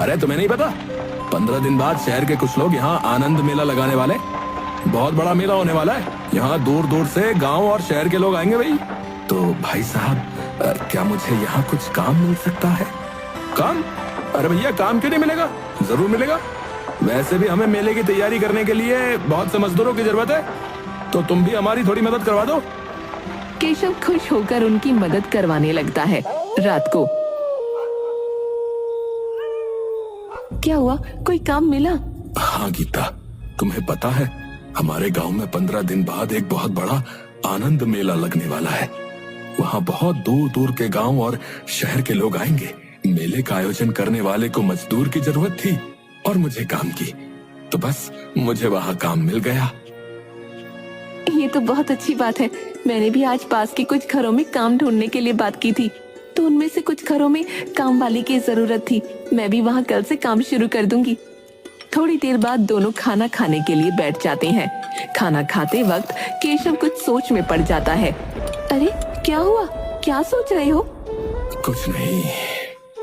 अरे तुम्हें नहीं पता, 15 दिन बाद शहर के कुछ लोग यहाँ आनंद मेला लगाने वाले। बहुत बड़ा मेला होने वाला है। यहाँ दूर दूर से गांव और शहर के लोग आएंगे भाई। तो भाई साहब, क्या मुझे यहाँ कुछ काम मिल सकता है? काम? अरे भैया, काम क्यों नहीं मिलेगा? जरूर मिलेगा। वैसे भी हमें मेले की तैयारी करने के लिए बहुत से मजदूरों की जरूरत है, तो तुम भी हमारी थोड़ी मदद करवा दो। केशव खुश होकर उनकी मदद करवाने लगता है। रात को क्या हुआ, कोई काम मिला? हाँ गीता, तुम्हें पता है हमारे गांव में 15 दिन बाद एक बहुत बड़ा आनंद मेला लगने वाला है। वहाँ बहुत दूर दूर के गांव और शहर के लोग आएंगे। मेले का आयोजन करने वाले को मजदूर की जरूरत थी और मुझे काम की, तो बस मुझे वहाँ काम मिल गया। ये तो बहुत अच्छी बात है। मैंने भी आज पास के कुछ घरों में काम ढूंढने के लिए बात की थी, तो उनमें से कुछ घरों में काम वाली की जरूरत थी। मैं भी वहाँ कल से काम शुरू कर दूंगी। थोड़ी देर बाद दोनों खाना खाने के लिए बैठ जाते हैं। खाना खाते वक्त केशव कुछ सोच में पड़ जाता है। अरे क्या हुआ, क्या सोच रहे हो? कुछ नहीं,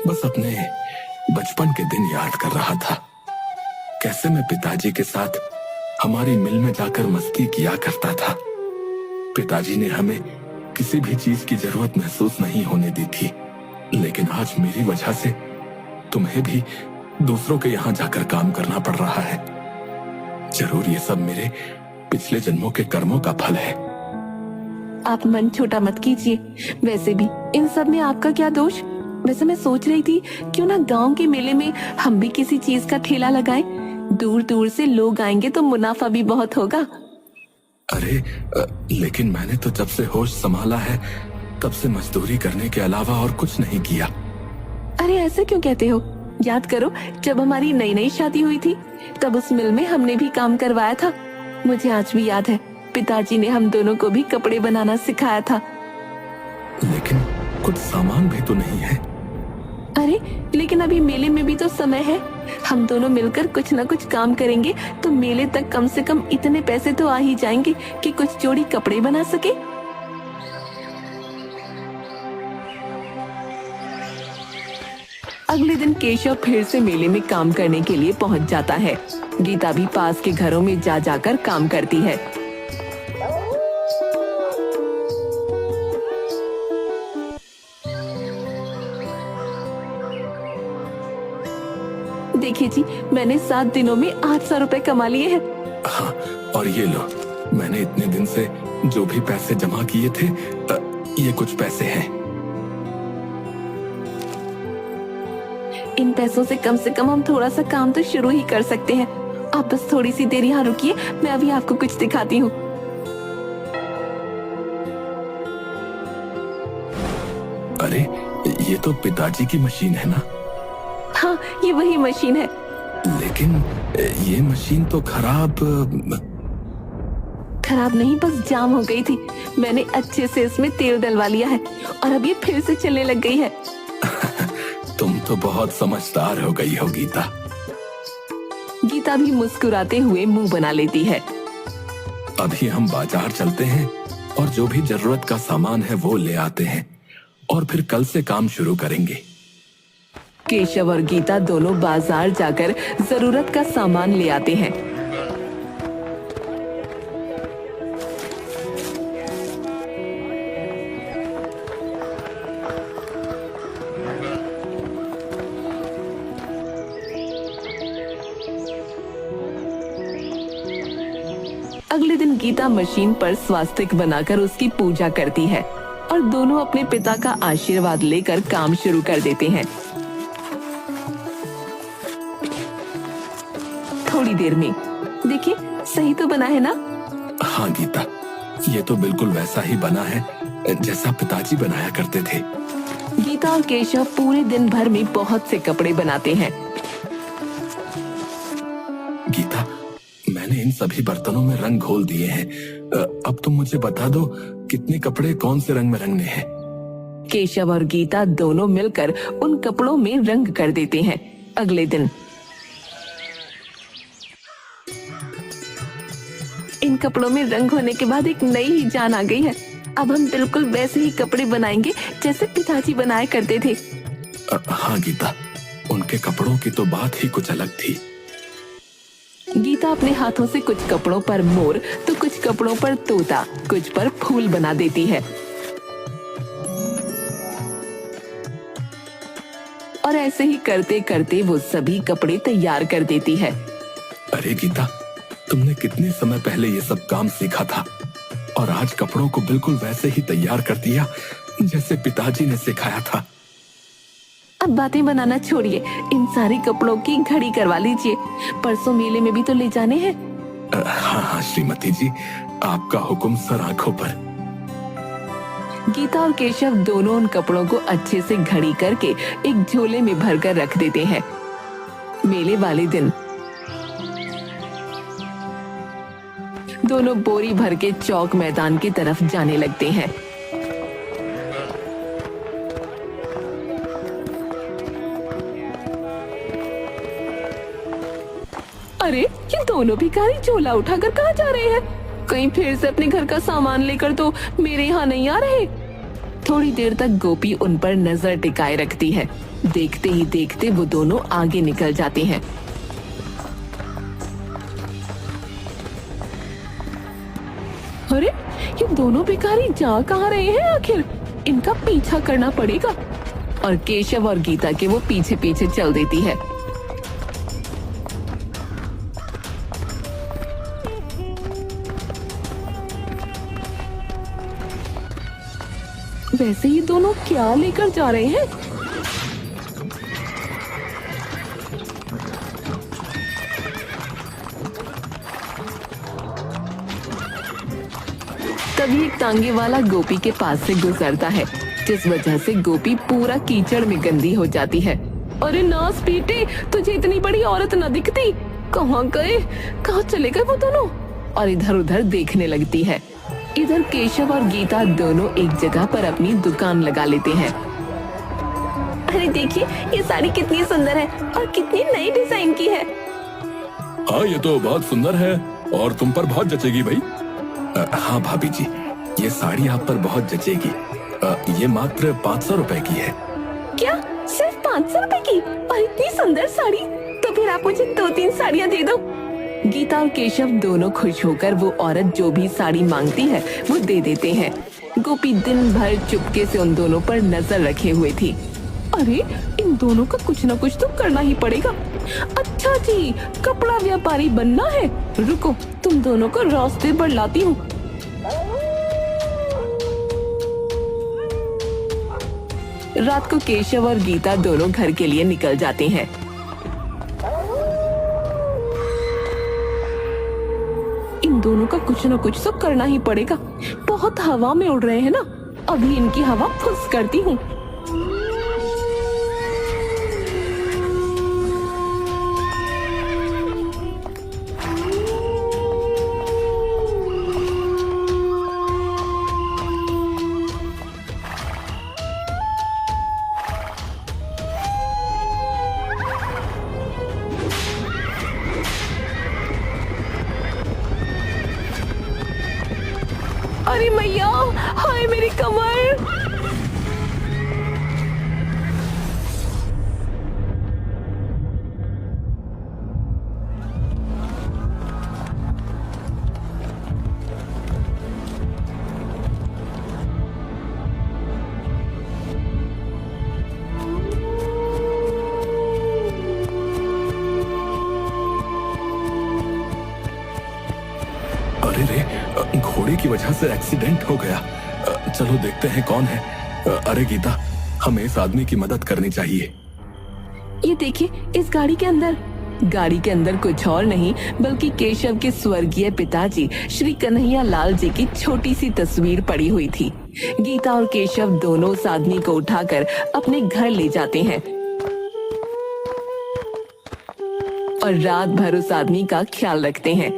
बस अपने बचपन के दिन याद कर रहा था। कैसे मैं पिताजी के साथ हमारी मिल में जाकर मस्ती किया करता था। पिताजी ने हमें किसी भी चीज की जरूरत महसूस नहीं होने दी थी, लेकिन आज मेरी वजह से तुम्हें भी दूसरों के यहाँ जाकर काम करना पड़ रहा है। जरूर ये सब मेरे पिछले जन्मों के कर्मों का फल है। आप मन छोटा मत कीजिए। वैसे भी इन सब में आपका क्या दोष? वैसे मैं सोच रही थी क्यों ना गांव के मेले में हम भी किसी चीज का ठेला लगाएं। दूर दूर से लोग आएंगे तो मुनाफा भी बहुत होगा। अरे लेकिन मैंने तो जब से होश संभाला है तब से मजदूरी करने के अलावा और कुछ नहीं किया। अरे ऐसे क्यों कहते हो? याद करो, जब हमारी नई नई शादी हुई थी तब उस मिल में हमने भी काम करवाया था। मुझे आज भी याद है, पिताजी ने हम दोनों को भी कपड़े बनाना सिखाया था। लेकिन कुछ सामान भी तो नहीं है। अरे लेकिन अभी मेले में भी तो समय है। हम दोनों मिलकर कुछ न कुछ काम करेंगे तो मेले तक कम से कम इतने पैसे तो आ ही जाएंगे कि कुछ जोड़ी कपड़े बना सके। अगले दिन केशव फिर से मेले में काम करने के लिए पहुंच जाता है। गीता भी पास के घरों में जा जाकर काम करती है। देखिए जी, मैंने 7 दिनों में 800 रुपए कमा लिए हैं। हाँ, और ये लो, मैंने इतने दिन से जो भी पैसे जमा किए थे, ये कुछ पैसे हैं। इन पैसों से कम हम थोड़ा सा काम तो शुरू ही कर सकते हैं। आप बस थोड़ी सी देर यहाँ रुकिए, मैं अभी आपको कुछ दिखाती हूँ। अरे ये तो पिताजी की मशीन है ना? हाँ, ये वही मशीन है। लेकिन ये मशीन तो खराब नहीं, बस जाम हो गई थी। मैंने अच्छे से इसमें तेल डलवा लिया है और अब ये फिर से चलने लग गई है। तुम तो बहुत समझदार हो गई हो गीता। गीता भी मुस्कुराते हुए मुंह बना लेती है। अभी हम बाजार चलते हैं और जो भी जरूरत का सामान है वो ले आते हैं और फिर कल से काम शुरू करेंगे। केशव और गीता दोनों बाजार जाकर जरूरत का सामान ले आते हैं। अगले दिन गीता मशीन पर स्वास्तिक बनाकर उसकी पूजा करती है और दोनों अपने पिता का आशीर्वाद लेकर काम शुरू कर देते हैं। थोड़ी देर में देखिए, सही तो बना है ना? हाँ गीता, ये तो बिल्कुल वैसा ही बना है जैसा पिताजी बनाया करते थे। गीता और केशव पूरे दिन भर में बहुत से कपड़े बनाते हैं। गीता, मैंने इन सभी बर्तनों में रंग घोल दिए हैं। अब तुम मुझे बता दो कितने कपड़े कौन से रंग में रंगने हैं। केशव और गीता दोनों मिलकर उन कपड़ों में रंग कर देते हैं। अगले दिन इन कपड़ों में रंग होने के बाद एक नई ही जान आ गई है। अब हम बिल्कुल वैसे ही कपड़े बनाएंगे जैसे पिताजी बनाया करते थे। हाँ गीता, उनके कपड़ों की तो बात ही कुछ अलग थी। गीता अपने हाथों से कुछ कपड़ों पर मोर तो कुछ कपड़ों पर तोता, कुछ पर फूल बना देती है और ऐसे ही करते करते वो सभी कपड़े तैयार कर देती है। अरे गीता, तुमने कितने समय पहले ये सब काम सीखा था और आज कपड़ों को बिल्कुल वैसे ही तैयार कर दिया जैसे पिताजी ने सिखाया था। अब बातें बनाना छोड़िए, इन सारे कपड़ों की घड़ी करवा लीजिए, परसों मेले में भी तो ले जाने हैं। हाँ हाँ श्रीमती जी, आपका हुक्म सर आंखों पर। गीता और केशव दोनों उन कपड़ों को अच्छे से घड़ी करके एक झोले में भरकर रख देते हैं। मेले वाले दिन दोनों बोरी भर के चौक मैदान की तरफ जाने लगते हैं। अरे ये दोनों भिखारी झोला उठाकर कहाँ जा रहे हैं? कहीं फिर से अपने घर का सामान लेकर तो मेरे यहाँ नहीं आ रहे। थोड़ी देर तक गोपी उन पर नजर टिकाए रखती है। देखते ही देखते वो दोनों आगे निकल जाते हैं। अरे ये दोनों भिखारी जा कहाँ रहे हैं आखिर? इनका पीछा करना पड़ेगा। और केशव और गीता के वो पीछे पीछे चल देती है। वैसे ये दोनों क्या लेकर जा रहे हैं? तभी एक तांगे वाला गोपी के पास से गुजरता है, जिस वजह से गोपी पूरा कीचड़ में गंदी हो जाती है। अरे नास पीटे, तुझे इतनी बड़ी औरत न दिखती? कहाँ गए? कहाँ चले गए वो दोनों? और इधर उधर देखने लगती है। इधर केशव और गीता दोनों एक जगह पर अपनी दुकान लगा लेते हैं। अरे देखिए, ये साड़ी कितनी सुंदर है और कितनी नई डिजाइन की है। हाँ ये तो बहुत सुंदर है और तुम पर बहुत जचेगी भाई। हाँ भाभी जी, ये साड़ी आप पर बहुत जचेगी। ये मात्र 500 रुपए की है। क्या सिर्फ 500 रुपए की? और इतनी सुंदर साड़ी? तो फिर आप मुझे 2-3 साड़ियाँ दे दो। गीता और केशव दोनों खुश होकर वो औरत जो भी साड़ी मांगती है वो दे देते हैं। गोपी दिन भर चुपके से उन दोनों पर नजर रखे हुए थी। अरे इन दोनों का कुछ न कुछ तो करना ही पड़ेगा। अच्छा जी, कपड़ा व्यापारी बनना है। रुको, तुम दोनों को रास्ते पर लाती हूँ। रात को केशव और गीता दोनों घर के लिए निकल जाते हैं। इन दोनों का कुछ न कुछ तो करना ही पड़ेगा। बहुत हवा में उड़ रहे हैं ना, अभी इनकी हवा फुस करती हूँ। अरे मैया, हाय मेरी कमर। अरे रे, घोड़े की वजह से एक्सीडेंट हो गया। चलो देखते हैं कौन है। अरे गीता, हमें इस आदमी की मदद करनी चाहिए। ये देखिए, इस गाड़ी के अंदर कुछ और नहीं बल्कि केशव के स्वर्गीय पिताजी श्री कन्हैया लाल जी की छोटी सी तस्वीर पड़ी हुई थी। गीता और केशव दोनों उस आदमी को उठाकर अपने घर ले जाते हैं और रात भर उस आदमी का ख्याल रखते हैं।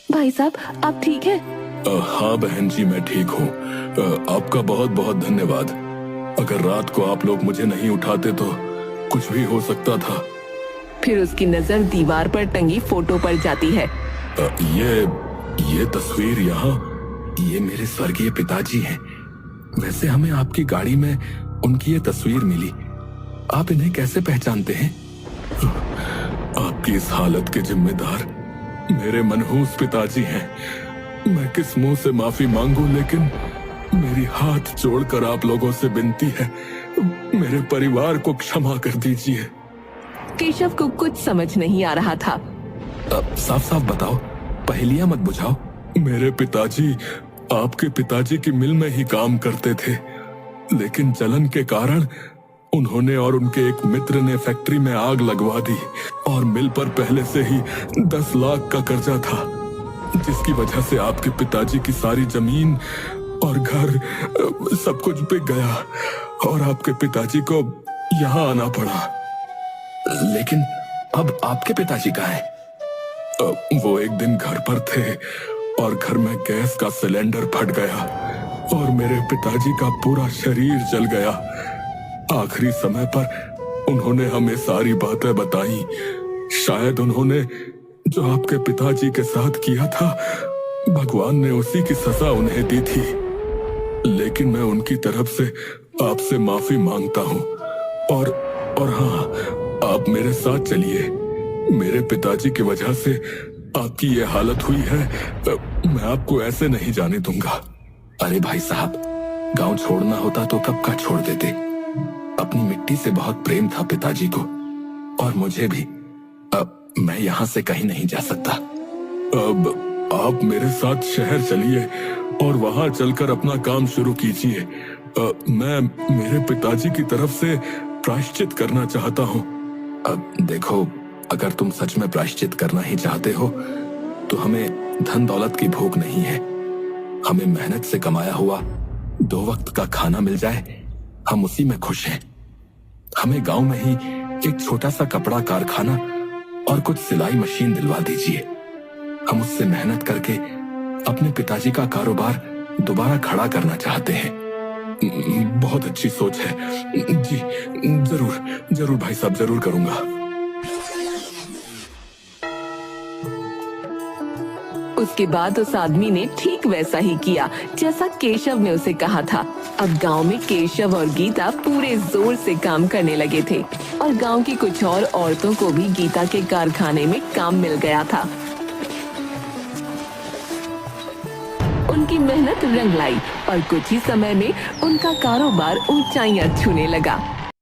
भाई साहब, आप ठीक हैं? हाँ बहन जी, मैं ठीक हूँ। आपका बहुत बहुत धन्यवाद। अगर रात को आप लोग मुझे नहीं उठाते तो कुछ भी हो सकता था। फिर उसकी नजर दीवार पर टंगी फोटो पर जाती है। ये तस्वीर यहाँ, ये मेरे स्वर्गीय पिताजी हैं। वैसे हमें आपकी गाड़ी में उनकी ये तस्वीर मिली। आप इन्हें कैसे पहचानते हैं? आपकी इस हालत के जिम्मेदार मेरे मनहूस पिताजी हैं। मैं किस मुंह से माफी मांगू, लेकिन मेरी हाथ जोड़कर आप लोगों से विनती है, मेरे परिवार को क्षमा कर दीजिए। केशव को कुछ समझ नहीं आ रहा था। साफ साफ बताओ, पहेलियां मत बुझाओ। मेरे पिताजी आपके पिताजी की मिल में ही काम करते थे, लेकिन जलन के कारण उन्होंने और उनके एक मित्र ने फैक्ट्री में आग लगवा दी और मिल पर पहले से ही 10 लाख का कर्जा था, जिसकी वजह से आपके पिताजी की सारी जमीन और घर सब कुछ बिक गया और आपके पिताजी को यहाँ आना पड़ा। लेकिन अब आपके पिताजी कहाँ हैं? वो एक दिन घर पर थे और घर में गैस का सिलेंडर फट गया और मेरे पिताजी का पूरा शरीर जल गया। आखिरी समय पर उन्होंने हमें सारी बातें बताई। शायद उन्होंने जो आपके पिताजी के साथ किया था, भगवान ने उसी की सजा उन्हें दी थी। लेकिन मैं उनकी तरफ से आपसे माफी मांगता हूँ और हाँ, आप मेरे साथ चलिए। मेरे पिताजी की वजह से आपकी ये हालत हुई है, मैं आपको ऐसे नहीं जाने दूंगा। अरे भाई साहब, गांव छोड़ना होता तो कब का छोड़ देते। अपनी मिट्टी से बहुत प्रेम था पिताजी को और मुझे भी। अब मैं यहाँ से कहीं नहीं जा सकता। अब आप मेरे साथ शहर चलिए और वहां चलकर अपना काम शुरू कीजिए। मैं मेरे पिताजी की तरफ से प्रायश्चित करना चाहता हूँ। अब देखो, अगर तुम सच में प्रायश्चित करना ही चाहते हो तो हमें धन दौलत की भूख नहीं है। हमें मेहनत से कमाया हुआ 2 वक्त का खाना मिल जाए, हम उसी में खुश हैं। हमें गांव में ही एक छोटा सा कपड़ा कारखाना और कुछ सिलाई मशीन दिलवा दीजिए। हम उससे मेहनत करके अपने पिताजी का कारोबार दोबारा खड़ा करना चाहते हैं। बहुत अच्छी सोच है जी। जरूर भाई साहब, जरूर करूंगा। उसके बाद उस आदमी ने ठीक वैसा ही किया जैसा केशव ने उसे कहा था। अब गांव में केशव और गीता पूरे जोर से काम करने लगे थे और गांव की कुछ और औरतों को भी गीता के कारखाने में काम मिल गया था। उनकी मेहनत रंग लाई और कुछ ही समय में उनका कारोबार ऊंचाइयां छूने लगा।